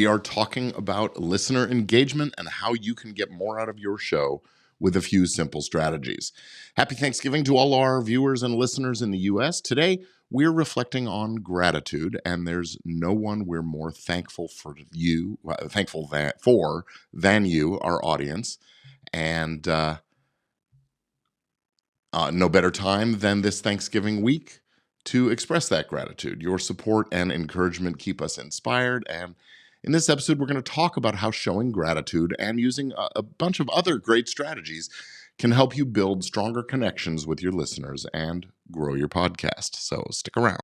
We are talking about listener engagement and how you can get more out of your show with a few simple strategies. Happy Thanksgiving to all our viewers and listeners in the U.S. Today, we're reflecting on gratitude, and there's no one we're more thankful for than you, our audience. And no better time than this Thanksgiving week to express that gratitude. Your support and encouragement keep us inspired. And in this episode, we're going to talk about how showing gratitude and using a bunch of other great strategies can help you build stronger connections with your listeners and grow your podcast. So stick around.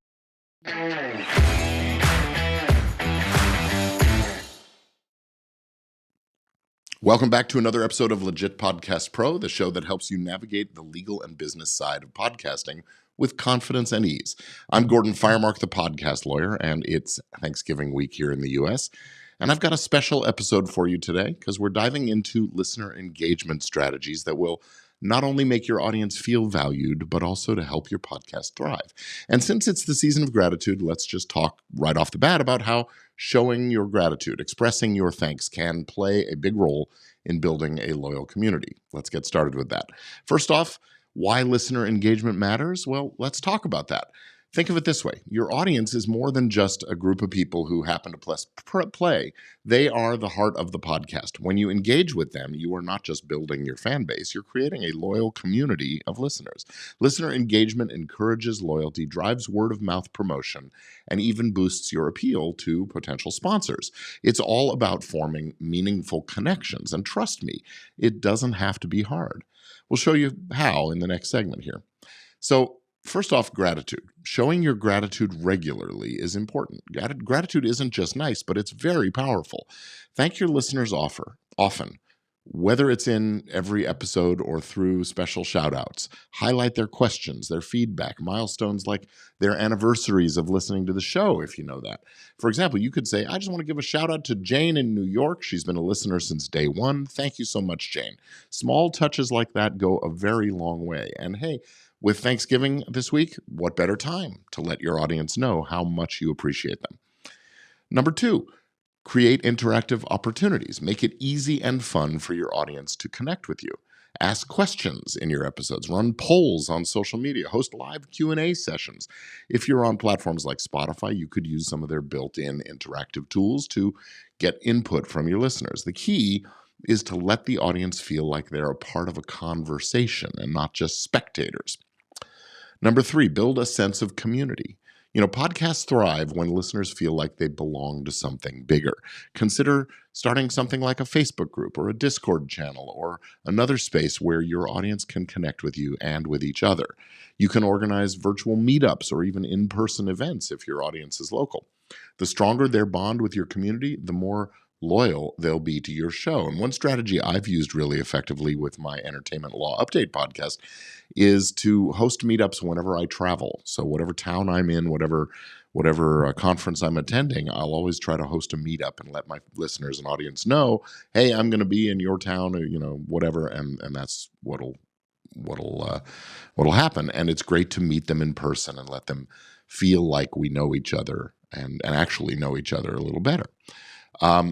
Welcome back to another episode of Legit Podcast Pro, the show that helps you navigate the legal and business side of podcasting with confidence and ease. I'm Gordon Firemark, the podcast lawyer, and it's Thanksgiving week here in the U.S. And I've got a special episode for you today because we're diving into listener engagement strategies that will not only make your audience feel valued, but also to help your podcast thrive. And since it's the season of gratitude, let's just talk right off the bat about how showing your gratitude, expressing your thanks can play a big role in building a loyal community. Let's get started with that. First off, why listener engagement matters? Well, let's talk about that. Think of it this way. Your audience is more than just a group of people who happen to play. They are the heart of the podcast. When you engage with them, you are not just building your fan base, you're creating a loyal community of listeners. Listener engagement encourages loyalty, drives word-of-mouth promotion, and even boosts your appeal to potential sponsors. It's all about forming meaningful connections, and trust me, it doesn't have to be hard. We'll show you how in the next segment here. So, first off, gratitude. Showing your gratitude regularly is important. Gratitude isn't just nice, but it's very powerful. Thank your listeners often, whether it's in every episode or through special shout-outs. Highlight their questions, their feedback, milestones like their anniversaries of listening to the show, if you know that. For example, you could say, I just want to give a shout-out to Jane in New York. She's been a listener since day one. Thank you so much, Jane. Small touches like that go a very long way. And hey, with Thanksgiving this week, what better time to let your audience know how much you appreciate them? Number two, create interactive opportunities. Make it easy and fun for your audience to connect with you. Ask questions in your episodes, run polls on social media, host live Q&A sessions. If you're on platforms like Spotify, you could use some of their built-in interactive tools to get input from your listeners. The key is to let the audience feel like they're a part of a conversation and not just spectators. Number three, build a sense of community. Podcasts thrive when listeners feel like they belong to something bigger. Consider starting something like a Facebook group or a Discord channel or another space where your audience can connect with you and with each other. You can organize virtual meetups or even in-person events if your audience is local. The stronger their bond with your community, the more loyal they'll be to your show. And one strategy I've used really effectively with my Entertainment Law Update podcast is to host meetups whenever I travel. So whatever town I'm in, whatever conference I'm attending, I'll always try to host a meetup and let my listeners and audience know, hey, I'm going to be in your town, or whatever, and that's what'll happen. And it's great to meet them in person and let them feel like we know each other and actually know each other a little better.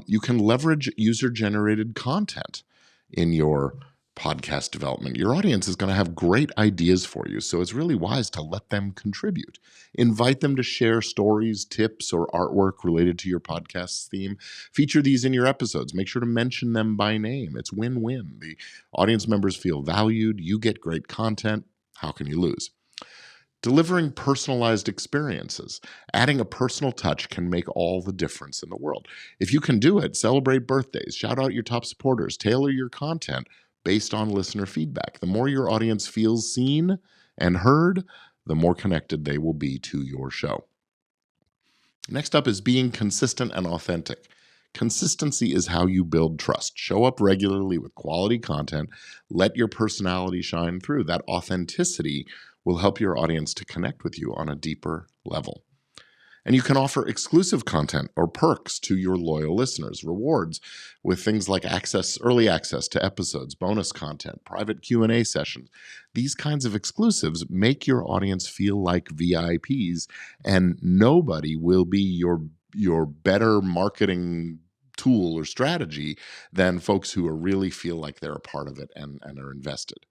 You can leverage user-generated content in your podcast development. Your audience is going to have great ideas for you, so it's really wise to let them contribute. Invite them to share stories, tips, or artwork related to your podcast's theme. Feature these in your episodes. Make sure to mention them by name. It's win-win. The audience members feel valued. You get great content. How can you lose? Delivering personalized experiences. Adding a personal touch can make all the difference in the world. If you can do it, celebrate birthdays, shout out your top supporters, tailor your content based on listener feedback. The more your audience feels seen and heard, the more connected they will be to your show. Next up is being consistent and authentic. Consistency is how you build trust. Show up regularly with quality content. Let your personality shine through. That authenticity will help your audience to connect with you on a deeper level. And you can offer exclusive content or perks to your loyal listeners, rewards with things like early access to episodes, bonus content, private Q&A sessions. These kinds of exclusives make your audience feel like VIPs, and nobody will be your better marketing tool or strategy than folks who are really feel like they're a part of it and are invested.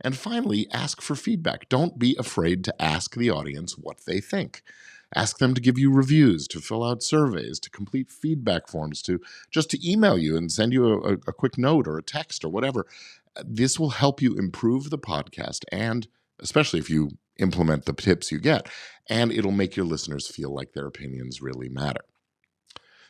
And finally, ask for feedback. Don't be afraid to ask the audience what they think. Ask them to give you reviews, to fill out surveys, to complete feedback forms, to just to email you and send you a quick note or a text or whatever. This will help you improve the podcast, and especially if you implement the tips you get, and it'll make your listeners feel like their opinions really matter.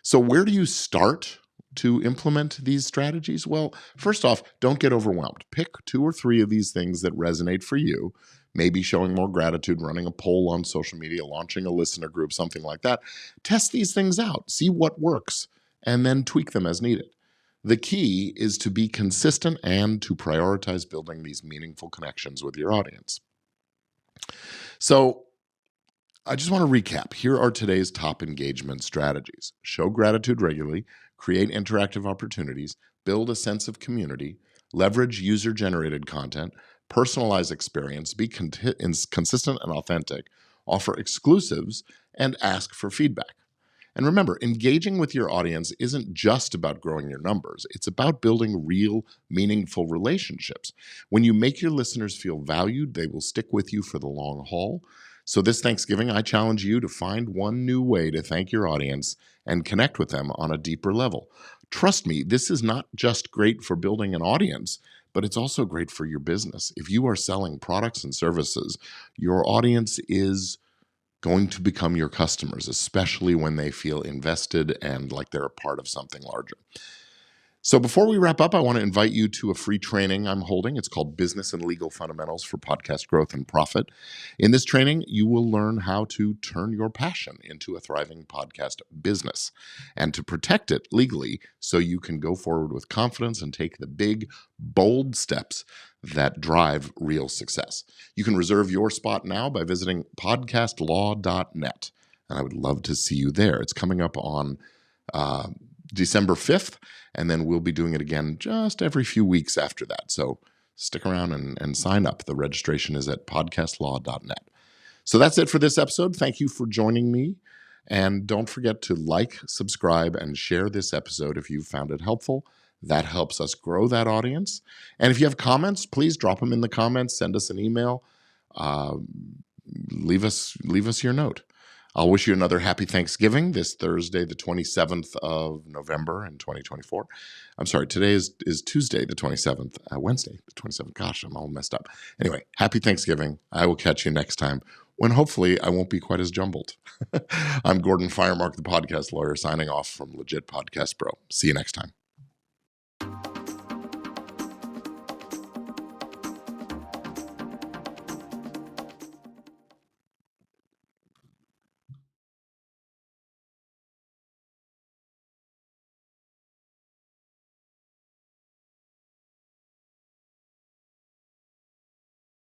So where do you start to implement these strategies? Well, first off, don't get overwhelmed. Pick 2 or 3 of these things that resonate for you. Maybe showing more gratitude, running a poll on social media, launching a listener group, something like that. Test these things out, see what works, and then tweak them as needed. The key is to be consistent and to prioritize building these meaningful connections with your audience. So I just want to recap. Here are today's top engagement strategies. Show gratitude regularly, create interactive opportunities, build a sense of community, leverage user-generated content, personalize experience, be consistent and authentic, offer exclusives, and ask for feedback. And remember, engaging with your audience isn't just about growing your numbers. It's about building real, meaningful relationships. When you make your listeners feel valued, they will stick with you for the long haul. So this Thanksgiving, I challenge you to find one new way to thank your audience and connect with them on a deeper level. Trust me, this is not just great for building an audience, but it's also great for your business. If you are selling products and services, your audience is going to become your customers, especially when they feel invested and like they're a part of something larger. So before we wrap up, I want to invite you to a free training I'm holding. It's called Business and Legal Fundamentals for Podcast Growth and Profit. In this training, you will learn how to turn your passion into a thriving podcast business and to protect it legally so you can go forward with confidence and take the big, bold steps that drive real success. You can reserve your spot now by visiting podcastlaw.net, and I would love to see you there. It's coming up on December 5th, and then we'll be doing it again just every few weeks after that. So stick around and sign up. The registration is at podcastlaw.net. So that's it for this episode. Thank you for joining me. And don't forget to like, subscribe, and share this episode if you found it helpful. That helps us grow that audience. And if you have comments, please drop them in the comments. Send us an email. Leave us your note. I'll wish you another happy Thanksgiving this Thursday, the 27th of November in 2024. I'm sorry, today is Tuesday, the 27th, Wednesday, the 27th. Gosh, I'm all messed up. Anyway, happy Thanksgiving. I will catch you next time when hopefully I won't be quite as jumbled. I'm Gordon Firemark, the podcast lawyer, signing off from Legit Podcast Pro. See you next time.